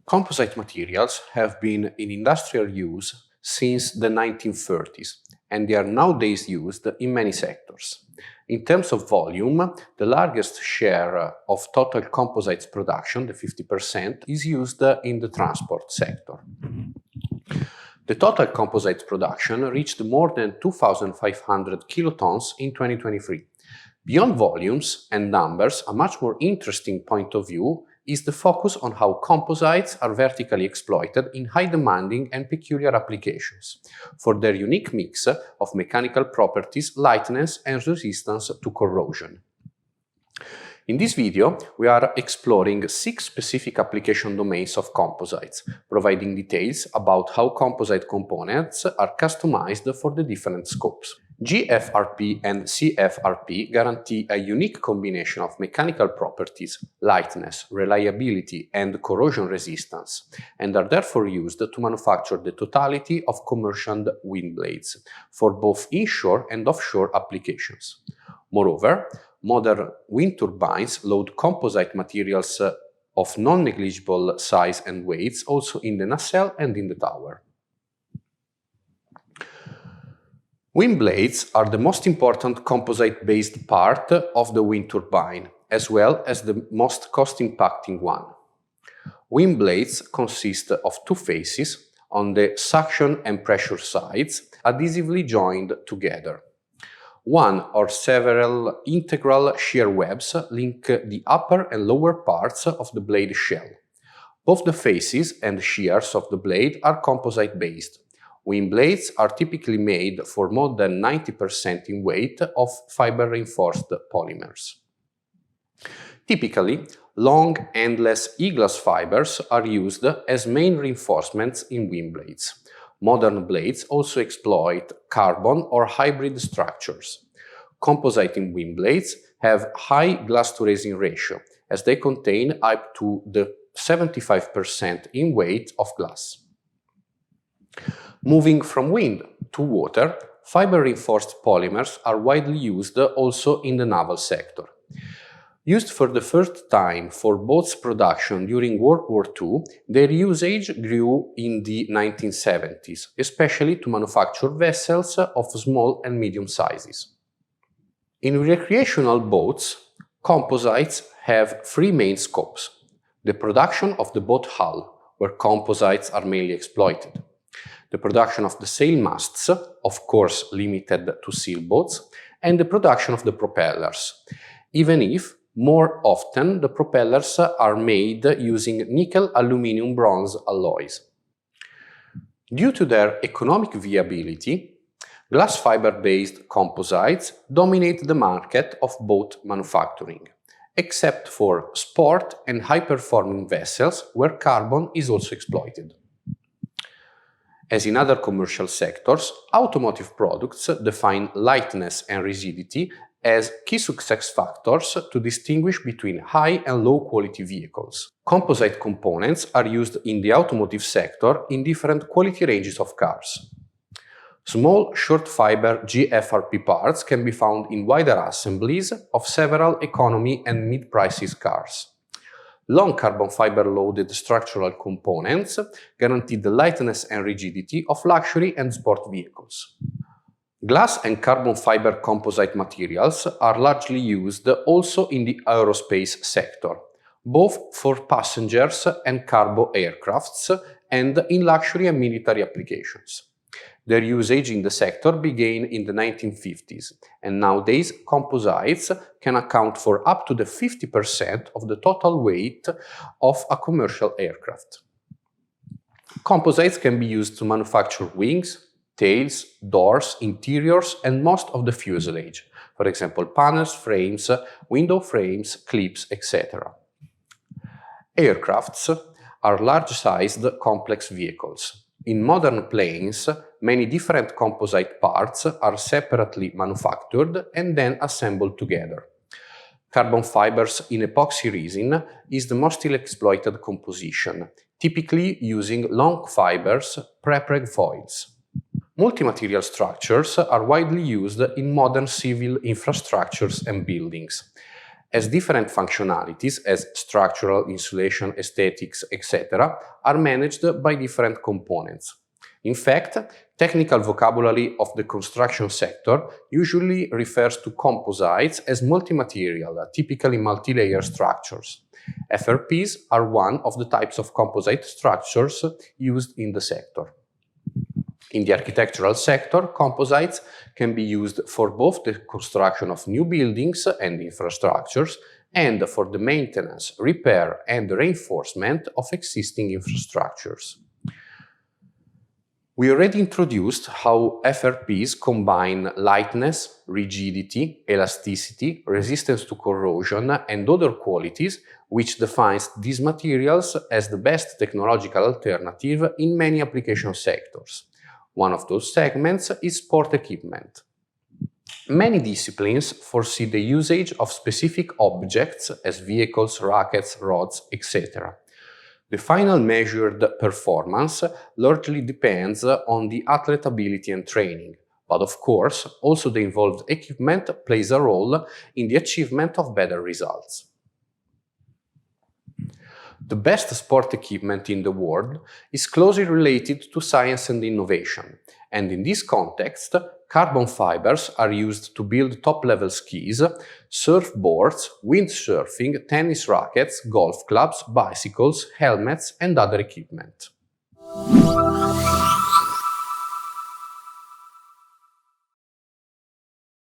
Composite materials have been in industrial use since the 1930s, and they are nowadays used in many sectors. In terms of volume, the largest share of total composites production, the 50%, is used in the transport sector. The total composites production reached more than 2,500 kilotons in 2023. Beyond volumes and numbers, a much more interesting point of view is the focus on how composites are vertically exploited in high-demanding and peculiar applications for their unique mix of mechanical properties, lightness, and resistance to corrosion. In this video, we are exploring 6 specific application domains of composites, providing details about how composite components are customized for the different scopes. GFRP and CFRP guarantee a unique combination of mechanical properties, lightness, reliability, and corrosion resistance, and are therefore used to manufacture the totality of commercial wind blades for both inshore and offshore applications. Moreover, modern wind turbines load composite materials of non-negligible size and weights also in the nacelle and in the tower. Wind blades are the most important composite-based part of the wind turbine, as well as the most cost-impacting one. Wind blades consist of 2 faces on the suction and pressure sides, adhesively joined together. One or several integral shear webs link the upper and lower parts of the blade shell. Both the faces and shears of the blade are composite-based. Wind blades are typically made for more than 90% in weight of fiber-reinforced polymers. Typically, long, endless E-glass fibers are used as main reinforcements in wind blades. Modern blades also exploit carbon or hybrid structures. Composite in wind blades have high glass-to-resin ratio, as they contain up to the 75% in weight of glass. Moving from wind to water, fiber-reinforced polymers are widely used also in the naval sector. Used for the first time for boats production during World War II, their usage grew in the 1970s, especially to manufacture vessels of small and medium sizes. In recreational boats, composites have 3 main scopes: the production of the boat hull, where composites are mainly exploited; the production of the sail masts, of course limited to sailboats; and the production of the propellers, even if more often the propellers are made using nickel-aluminum-bronze alloys. Due to their economic viability, glass fiber-based composites dominate the market of boat manufacturing, except for sport and high-performing vessels where carbon is also exploited. As in other commercial sectors, automotive products define lightness and rigidity as key success factors to distinguish between high and low quality vehicles. Composite components are used in the automotive sector in different quality ranges of cars. Small short fiber GFRP parts can be found in wider assemblies of several economy and mid-prices cars. Long carbon fiber loaded structural components guarantee the lightness and rigidity of luxury and sport vehicles. Glass and carbon fiber composite materials are largely used also in the aerospace sector, both for passengers and cargo aircrafts and in luxury and military applications. Their usage in the sector began in the 1950s, and nowadays composites can account for up to the 50% of the total weight of a commercial aircraft. Composites can be used to manufacture wings, tails, doors, interiors, and most of the fuselage, for example, panels, frames, window frames, clips, etc. Aircrafts are large-sized, complex vehicles. In modern planes, many different composite parts are separately manufactured and then assembled together. Carbon fibers in epoxy resin is the most exploited composition, typically using long fibers, prepreg foils. Multi-material structures are widely used in modern civil infrastructures and buildings. as different functionalities as structural, insulation, aesthetics, etc. are managed by different components. In fact, technical vocabulary of the construction sector usually refers to composites as multi-material, typically multi-layer structures. FRPs are one of the types of composite structures used in the sector. In the architectural sector, composites can be used for both the construction of new buildings and infrastructures and for the maintenance, repair and reinforcement of existing infrastructures. We already introduced how FRPs combine lightness, rigidity, elasticity, resistance to corrosion and other qualities which defines these materials as the best technological alternative in many application sectors. One of those segments is sport equipment. Many disciplines foresee the usage of specific objects as vehicles, rackets, rods, etc. The final measured performance largely depends on the athlete ability and training, but of course, also the involved equipment plays a role in the achievement of better results. The best sport equipment in the world is closely related to science and innovation, and in this context, carbon fibers are used to build top-level skis, surfboards, windsurfing, tennis rackets, golf clubs, bicycles, helmets, and other equipment.